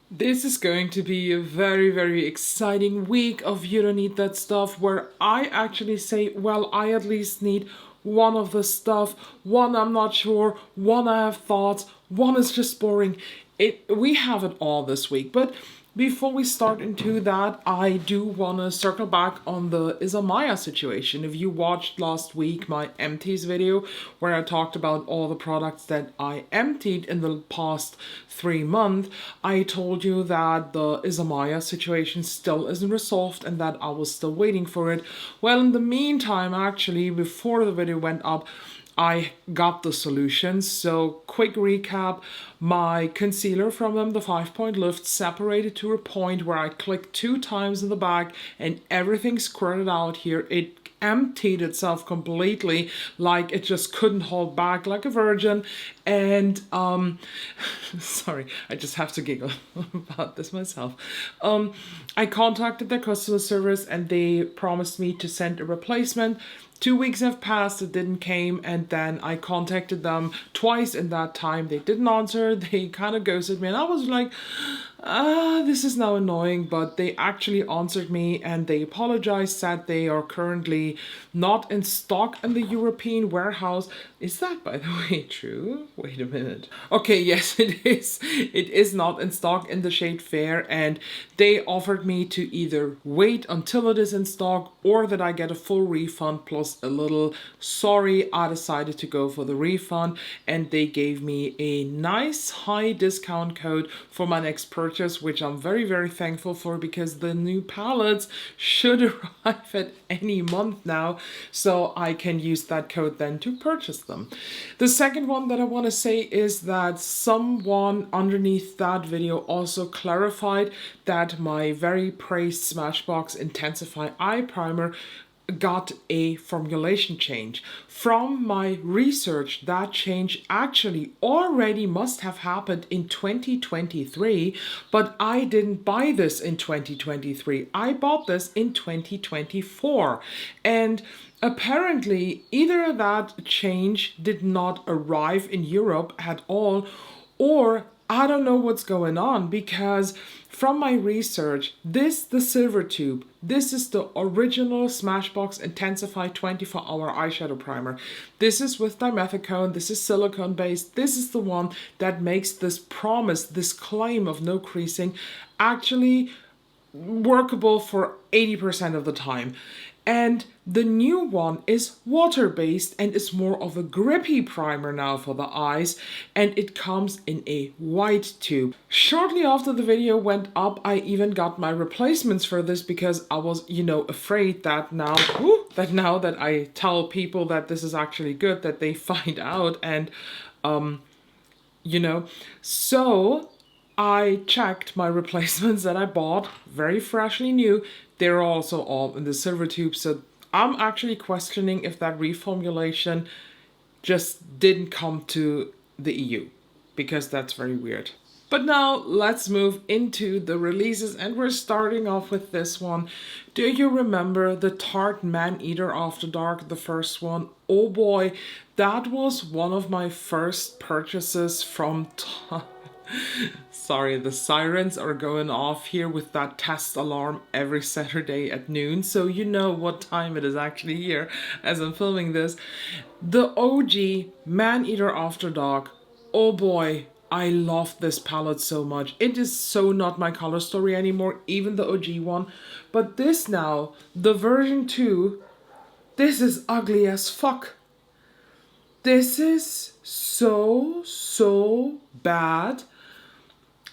This is going to be a very, very exciting week of You Don't Need That Stuff, where I actually say, well, I at least need one of the stuff, one I'm not sure, one I have thoughts, one is just boring. We have it all this week, but before we start into that, I do want to circle back on the Izamaya situation. If you watched last week my empties video where I talked about all the products that I emptied in the past 3 months, I told you that the Izamaya situation still isn't resolved and that I was still waiting for it. Well, in the meantime, actually, before the video went up, I got the solutions. So quick recap, my concealer from them, the 5-point lift, separated to a point where I clicked 2 times in the back and everything squirted out here. It emptied itself completely, like it just couldn't hold back like a virgin. And sorry, I just have to giggle about this myself. I contacted their customer service and they promised me to send a replacement. 2 weeks have passed, it didn't came, and then I contacted them twice in that time. They didn't answer, they kind of ghosted me, and I was like, this is now annoying, but they actually answered me and they apologized, said they are currently not in stock in the European warehouse. Is that, by the way, true? Wait a minute. Okay, yes, it is. It is not in stock in the shade Fair, and they offered me to either wait until it is in stock or that I get a full refund plus a little sorry. I decided to go for the refund, and they gave me a nice high discount code for my next purchase, which I'm very, very thankful for because the new palettes should arrive at any month now, so I can use that code then to purchase them. The second one that I want to say is that someone underneath that video also clarified that my very praised Smashbox Intensify Eye Primer got a formulation change. From my research, that change actually already must have happened in 2023, but I didn't buy this in 2023. I bought this in 2024. And apparently, either that change did not arrive in Europe at all, or I don't know what's going on, because from my research, the silver tube, this is the original Smashbox Intensify 24-hour eyeshadow primer. This is with dimethicone, this is silicone based, this is the one that makes this promise, this claim of no creasing actually workable for 80% of the time. And the new one is water-based and is more of a grippy primer now for the eyes, and it comes in a white tube. Shortly after the video went up, I even got my replacements for this because I was, afraid that now that I tell people that this is actually good, that they find out, and so I checked my replacements that I bought, very freshly new. They're also all in the silver tube, so I'm actually questioning if that reformulation just didn't come to the EU, because that's very weird. But now let's move into the releases, and we're starting off with this one. Do you remember the Tarte Maneater After Dark, the first one? Oh boy, that was one of my first purchases from Sorry, the sirens are going off here with that test alarm every Saturday at noon, so you know what time it is actually here as I'm filming this. The OG Maneater After Dark. Oh boy, I love this palette so much. It is so not my color story anymore, even the OG one. But this now, the version 2, this is ugly as fuck. This is so bad.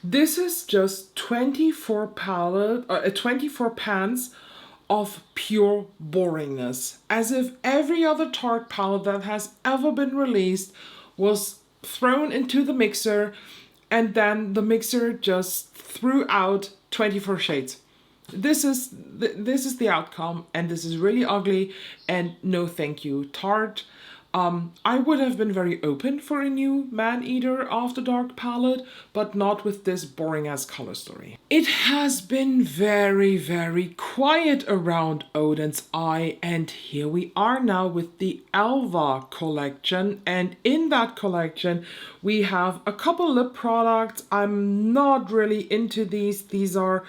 This is just 24 pans of pure boringness. As if every other Tarte palette that has ever been released was thrown into the mixer, and then the mixer just threw out 24 shades. This is the outcome, and this is really ugly, and no thank you. Tarte, I would have been very open for a new Maneater After Dark palette, but not with this boring ass color story. It has been very, very quiet around Odens Eye, and here we are now with the Älva collection. And in that collection, we have a couple lip products. I'm not really into these. These are,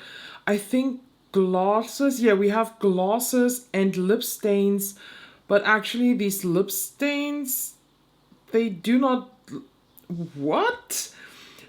I think, glosses. Yeah, we have glosses and lip stains. But actually, these lip stains, they do not... What?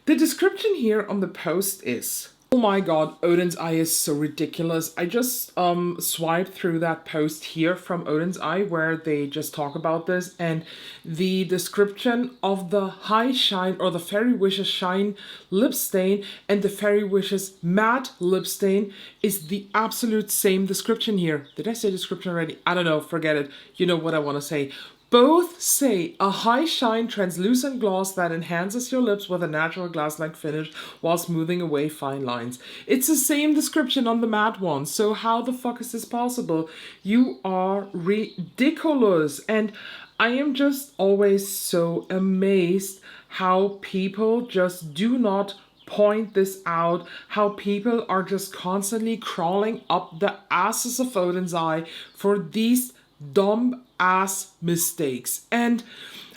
The description here on the post is... Oh my god, Odens Eye is so ridiculous. I just swiped through that post here from Odens Eye where they just talk about this, and the description of the High Shine or the Fairy Wishes Shine lip stain and the Fairy Wishes Matte lip stain is the absolute same description here. Did I say description already? I don't know, forget it. You know what I want to say. Both say a high shine translucent gloss that enhances your lips with a natural glass-like finish while smoothing away fine lines. It's the same description on the matte one, so how the fuck is this possible? You are ridiculous. And I am just always so amazed how people just do not point this out, how people are just constantly crawling up the asses of Odens Eye for these dumb ass mistakes. And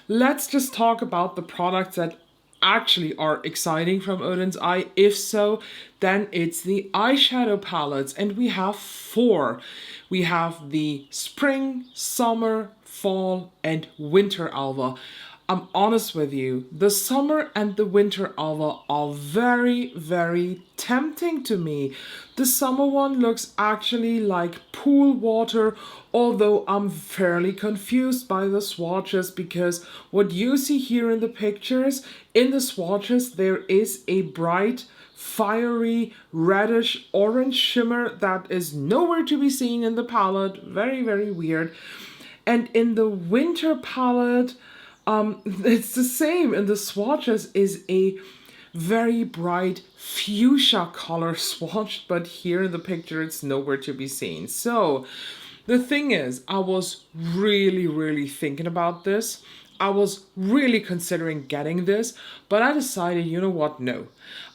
let's just talk about the products that actually are exciting from Odens Eye. If so, then it's the eyeshadow palettes, and we have 4. We have the spring, summer, fall, and winter Alva. I'm honest with you, the summer and the winter Alva are very, very tempting to me. The summer one looks actually like pool water, although I'm fairly confused by the swatches, because what you see here in the pictures, in the swatches, there is a bright, fiery, reddish, orange shimmer that is nowhere to be seen in the palette. Very, very weird. And in the winter palette, it's the same. In the swatches is a very bright fuchsia color swatch, but here in the picture it's nowhere to be seen. So the thing is, I was really thinking about this. I was really considering getting this, but I decided, you know what, no.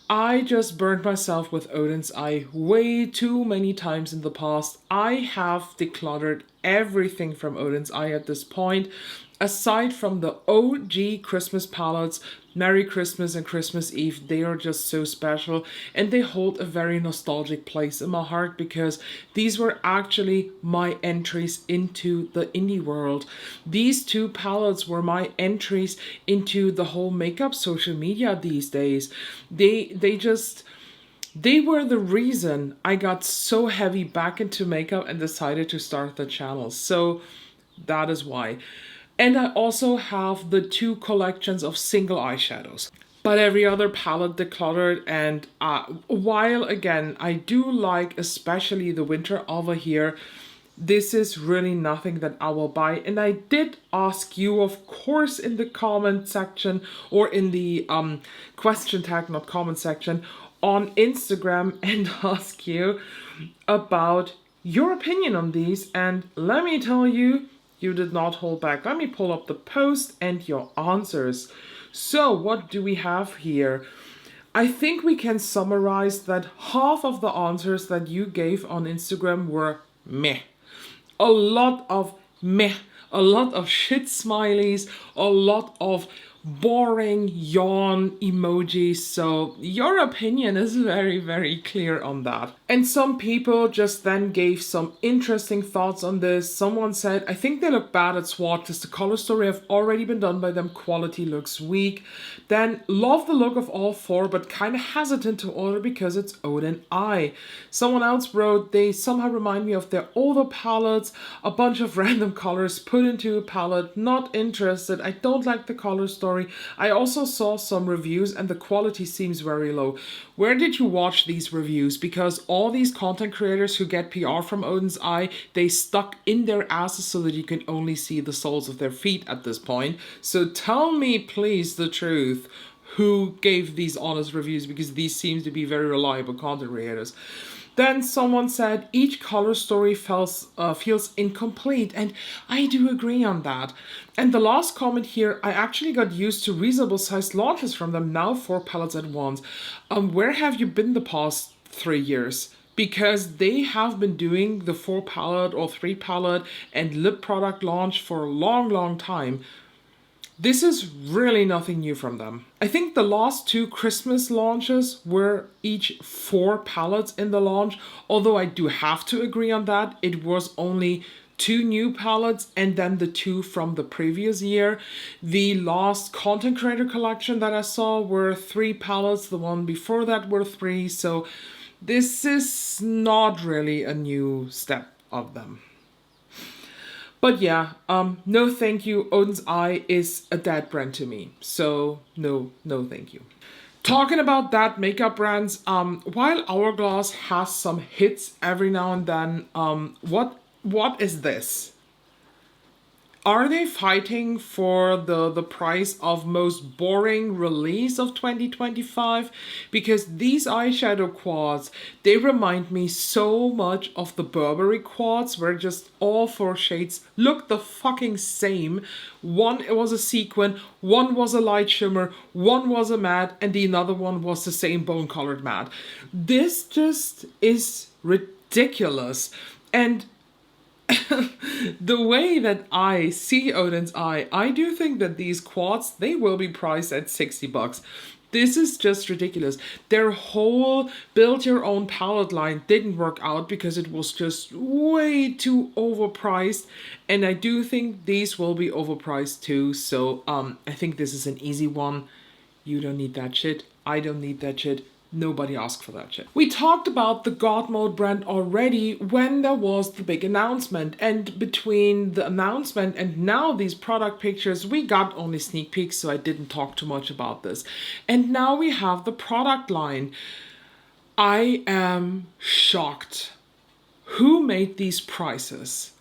I just burned myself with Odens Eye way too many times in the past. I have decluttered everything from Odens Eye at this point. Aside from the OG Christmas palettes, Merry Christmas and Christmas Eve, they are just so special, and they hold a very nostalgic place in my heart because these were actually my entries into the indie world. These 2 palettes were my entries into the whole makeup social media these days. They were the reason I got so heavy back into makeup and decided to start the channel. So that is why. And I also have the 2 collections of single eyeshadows. But every other palette decluttered, and while again, I do like especially the winter Alva here, this is really nothing that I will buy. And I did ask you, of course, in the comment section, or in the question tag, not comment section, on Instagram, and ask you about your opinion on these. And let me tell you, you did not hold back. Let me pull up the post and your answers. So what do we have here? I think we can summarize that half of the answers that you gave on Instagram were meh. A lot of meh. A lot of shit smileys. A lot of boring yawn emojis. So your opinion is very, very clear on that. And some people just then gave some interesting thoughts on this. Someone said, I think they look bad at swatches. The color story have already been done by them. Quality looks weak. Then love the look of all 4, but kind of hesitant to order because it's Odin Eye. Someone else wrote, they somehow remind me of their older palettes. A bunch of random colors put into a palette. Not interested. I don't like the color story. I also saw some reviews and the quality seems very low. Where did you watch these reviews? Because all these content creators who get PR from Odens Eye, they stuck in their asses so that you can only see the soles of their feet at this point. So tell me please the truth, who gave these honest reviews, because these seem to be very reliable content creators. Then someone said each color story feels incomplete, and I do agree on that. And the last comment here, I actually got used to reasonable sized launches from them, now 4 palettes at once. Where have you been the past 3 years? Because they have been doing the 4 palette or 3 palette and lip product launch for a long time. This is really nothing new from them. I think the last 2 Christmas launches were each 4 palettes in the launch, although I do have to agree on that. It was only 2 new palettes and then the 2 from the previous year. The last content creator collection that I saw were 3 palettes, the one before that were 3, so this is not really a new step of them. But yeah, no thank you. Odens Eye is a dead brand to me. So no thank you. Talking about that makeup brands, while Hourglass has some hits every now and then, what is this? Are they fighting for the prize of most boring release of 2025? Because these eyeshadow quads, they remind me so much of the Burberry quads, where just all 4 shades look the fucking same. One was a sequin, one was a light shimmer, one was a matte, and the other one was the same bone colored matte. This just is ridiculous. And the way that I see Odens Eye, I do think that these quads, they will be priced at $60. This is just ridiculous. Their whole build your own palette line didn't work out because it was just way too overpriced. And I do think these will be overpriced too. So I think this is an easy one. You don't need that shit. I don't need that shit. Nobody asked for that shit. We talked about the Godmode brand already when there was the big announcement. And between the announcement and now these product pictures, we got only sneak peeks, so I didn't talk too much about this. And now we have the product line. I am shocked. Who made these prices?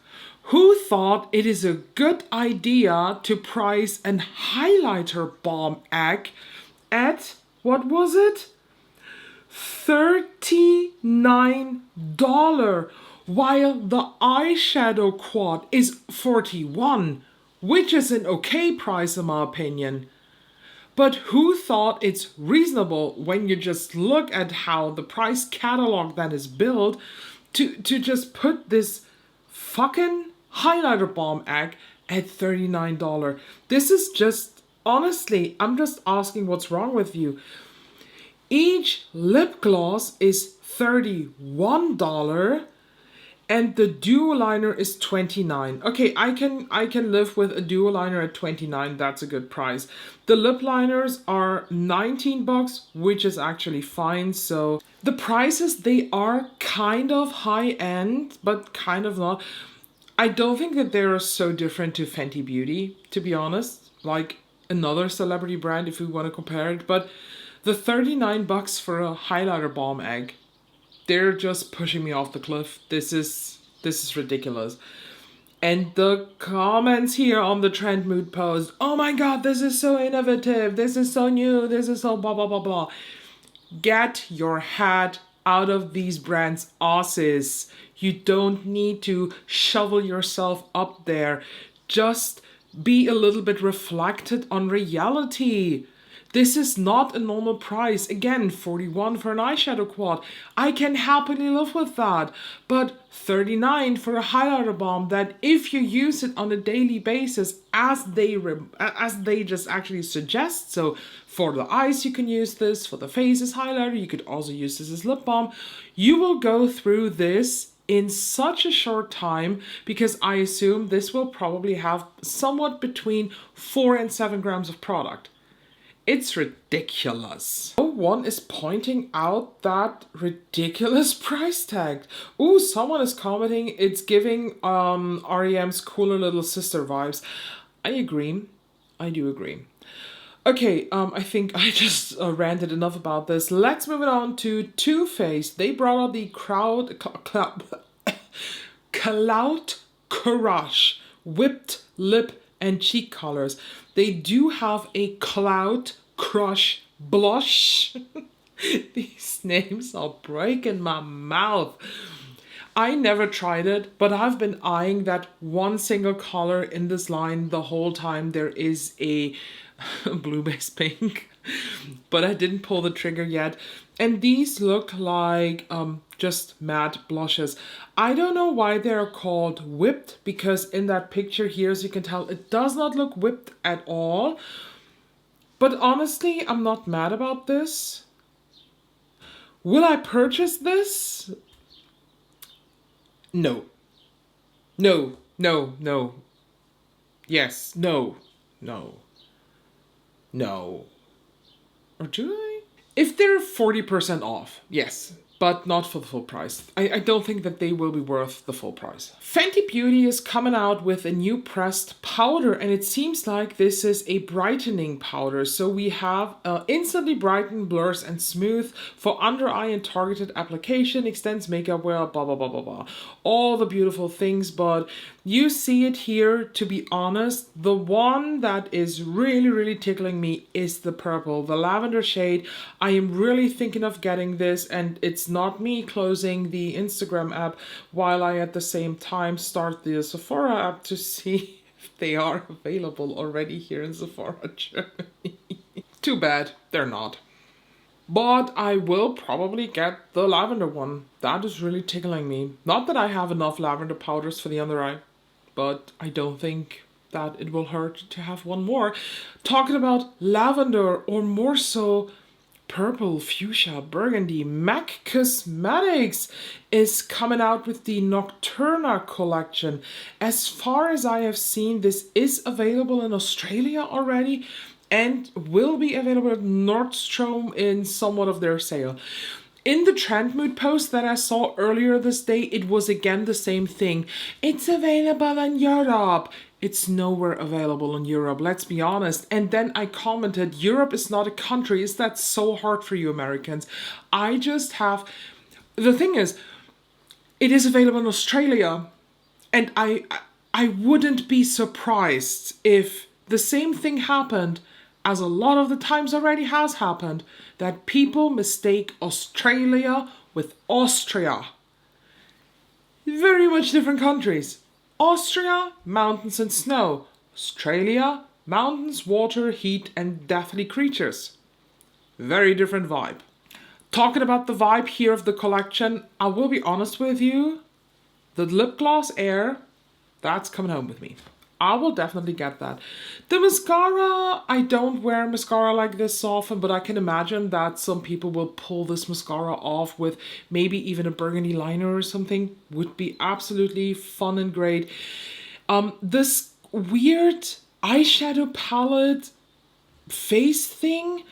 Who thought it is a good idea to price an highlighter balm egg at, what was it? $39, while the eyeshadow quad is $41, which is an okay price in my opinion. But who thought it's reasonable when you just look at how the price catalog then is built to just put this fucking highlighter balm egg at $39? This is just, honestly, I'm just asking what's wrong with you. Each lip gloss is $31 and the duo liner is $29. Okay, I can live with a duo liner at $29. That's a good price. The lip liners are $19, which is actually fine. So the prices, they are kind of high end, but kind of not. I don't think that they're so different to Fenty Beauty, to be honest. Like another celebrity brand if we want to compare it, but the $39 for a highlighter balm egg, they're just pushing me off the cliff. This is ridiculous. And the comments here on the Trend Mood post, oh my god, this is so innovative, this is so new, this is so blah blah blah blah. Get your head out of these brands' asses. You don't need to shovel yourself up there. Just be a little bit reflected on reality. This is not a normal price. Again, $41 for an eyeshadow quad. I can happily live with that. But $39 for a highlighter balm that if you use it on a daily basis as they just actually suggest. So for the eyes you can use this, for the face as highlighter, you could also use this as lip balm. You will go through this in such a short time because I assume this will probably have somewhat between 4 and 7 grams of product. It's ridiculous. No one is pointing out that ridiculous price tag. Ooh, someone is commenting it's giving REM's cooler little sister vibes. I agree. I do agree. Okay, I think I just ranted enough about this. Let's move it on to Too Faced. They brought out the Cloud Courage whipped lip and cheek colors. They do have a Cloud Crush blush. These names are breaking my mouth. I never tried it, but I've been eyeing that one single color in this line the whole time. There is a blue base pink, but I didn't pull the trigger yet. And these look like just matte blushes. I don't know why they're called whipped, because in that picture here, as you can tell, it does not look whipped at all. But honestly, I'm not mad about this. Will I purchase this? No. No, no, no. Yes, no, no, no. Or do I? If they're 40% off, yes, but not for the full price. I don't think that they will be worth the full price. Fenty Beauty is coming out with a new pressed powder, and it seems like this is a brightening powder. So we have instantly brighten, blurs and smooth for under eye and targeted application, extends makeup wear, blah, blah, blah, blah, blah. All the beautiful things, but you see it here, to be honest. The one that is really, really tickling me is the purple, the lavender shade. I am really thinking of getting this, and it's not me closing the Instagram app while I at the same time start the Sephora app to see if they are available already here in Sephora Germany. Too bad, they're not. But I will probably get the lavender one. That is really tickling me. Not that I have enough lavender powders for the under eye, but I don't think that it will hurt to have one more. Talking about lavender, or more so purple, fuchsia, burgundy, MAC Cosmetics is coming out with the Nocturna Collection. As far as I have seen, this is available in Australia already and will be available at Nordstrom in somewhat of their sale. In the Trend Mood post that I saw earlier this day, it was again the same thing. It's available in Europe. It's nowhere available in Europe, let's be honest. And then I commented, Europe is not a country. Is that so hard for you Americans? I just have... The thing is, it is available in Australia. And I wouldn't be surprised if the same thing happened, as a lot of the times already has happened, that people mistake Australia with Austria. Very much different countries. Austria, mountains and snow. Australia, mountains, water, heat and deathly creatures. Very different vibe. Talking about the vibe here of the collection, I will be honest with you, the lip gloss Air, that's coming home with me. I will definitely get that. The mascara, I don't wear mascara like this often, but I can imagine that some people will pull this mascara off with maybe even a burgundy liner or something. Would be absolutely fun and great. This weird eyeshadow palette face thing,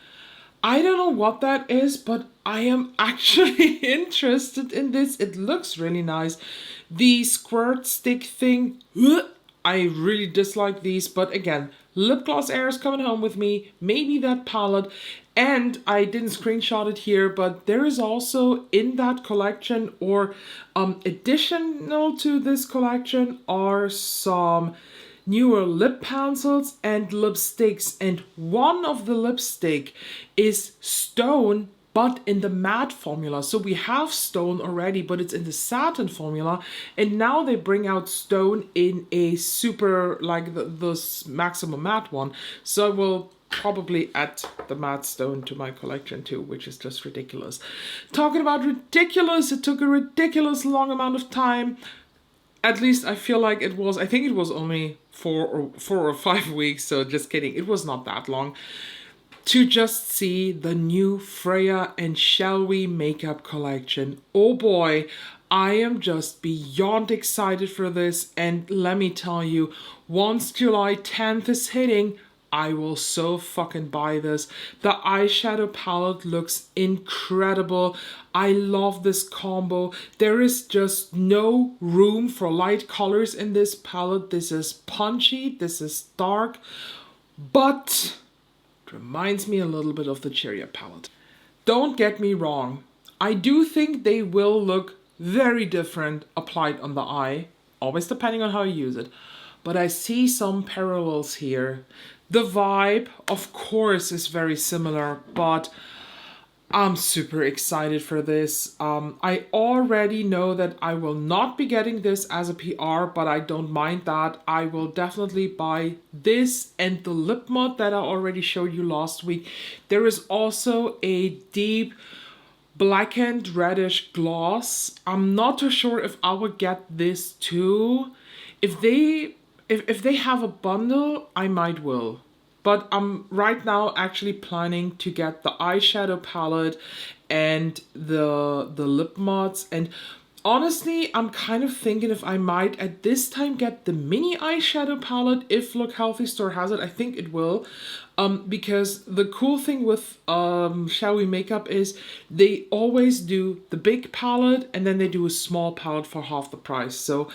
I don't know what that is, but I am actually interested in this. It looks really nice. The squirt stick thing, I really dislike these, but again, lip gloss Air is coming home with me, maybe that palette, and I didn't screenshot it here, but there is also in that collection, or additional to this collection, are some newer lip pencils and lipsticks, and one of the lipstick is Stone, but in the matte formula. So we have Stone already, but it's in the satin formula. And now they bring out Stone in a super, like the maximum matte one. So I will probably add the matte Stone to my collection too, which is just ridiculous. Talking about ridiculous, it took a ridiculous long amount of time. At least I feel like it was, I think it was only 4 or 5 weeks. So just kidding, it was not that long. To just see the new Freya and Shellwe Makeup collection. Oh boy, I am just beyond excited for this, and let me tell you, once July 10th is hitting, I will so fucking buy this. The eyeshadow palette looks incredible. I love this combo. There is just no room for light colors in this palette. This is punchy, this is dark, but reminds me a little bit of the Cherry palette. Don't get me wrong, I do think they will look very different applied on the eye, always depending on how you use it, but I see some parallels here. The vibe, of course, is very similar, but I'm super excited for this. I already know that I will not be getting this as a PR, but I don't mind that. I will definitely buy this and the lip mod that I already showed you last week. There is also a deep blackened reddish gloss. I'm not too sure if I would get this too. If they have a bundle, I might will. But I'm right now actually planning to get the eyeshadow palette and the lip mods. And honestly, I'm kind of thinking if I might at this time get the mini eyeshadow palette if Lookhelathystore has it. I think it will. Because the cool thing with Shellwe Makeup is they always do the big palette and then they do a small palette for half the price. So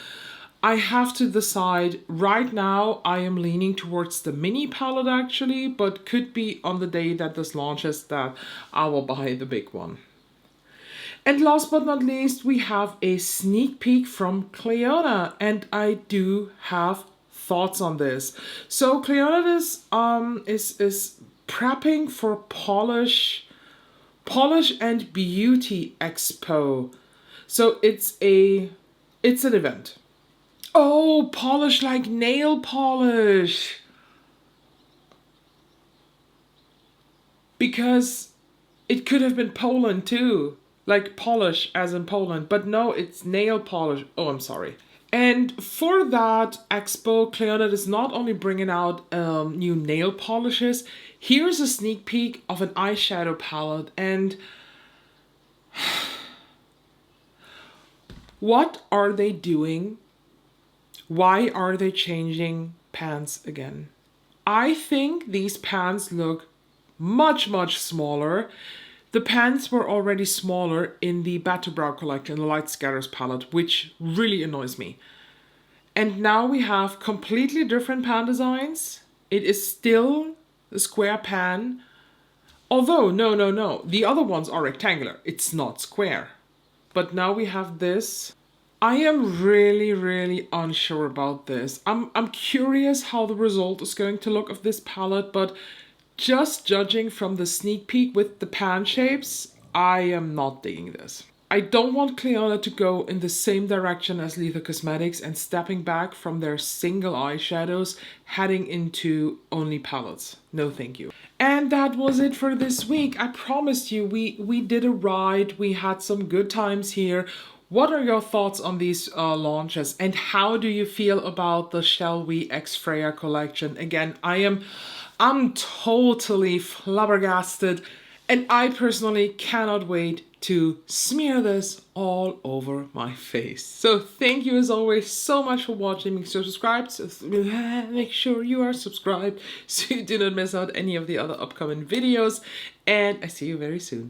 I have to decide. Right now I am leaning towards the mini palette actually, but could be on the day that this launches that I will buy the big one. And last but not least, we have a sneak peek from Cleona, and I do have thoughts on this. So Clionadh is prepping for Polish and Beauty Expo. So it's an event. Oh, polish like nail polish. Because it could have been Poland too. Like polish as in Poland. But no, it's nail polish. Oh, I'm sorry. And for that expo, Cleona is not only bringing out new nail polishes. Here's a sneak peek of an eyeshadow palette. And what are they doing? Why are they changing pants again? I think these pants look much, much smaller. The pants were already smaller in the Battle Brow collection, the Light Scatters palette, which really annoys me. And now we have completely different pan designs. It is still a square pan. Although, no. The other ones are rectangular. It's not square. But now we have this. I am really, really unsure about this. I'm curious how the result is going to look of this palette, but just judging from the sneak peek with the pan shapes, I am not digging this. I don't want Cleona to go in the same direction as Lethal Cosmetics and stepping back from their single eyeshadows, heading into only palettes. No thank you. And that was it for this week. I promised you we did a ride. We had some good times here. What are your thoughts on these launches, and how do you feel about the Shellwe X Freya collection? Again, I'm totally flabbergasted, and I personally cannot wait to smear this all over my face. So thank you as always so much for watching. Make sure you are subscribed so you do not miss out any of the other upcoming videos, and I see you very soon.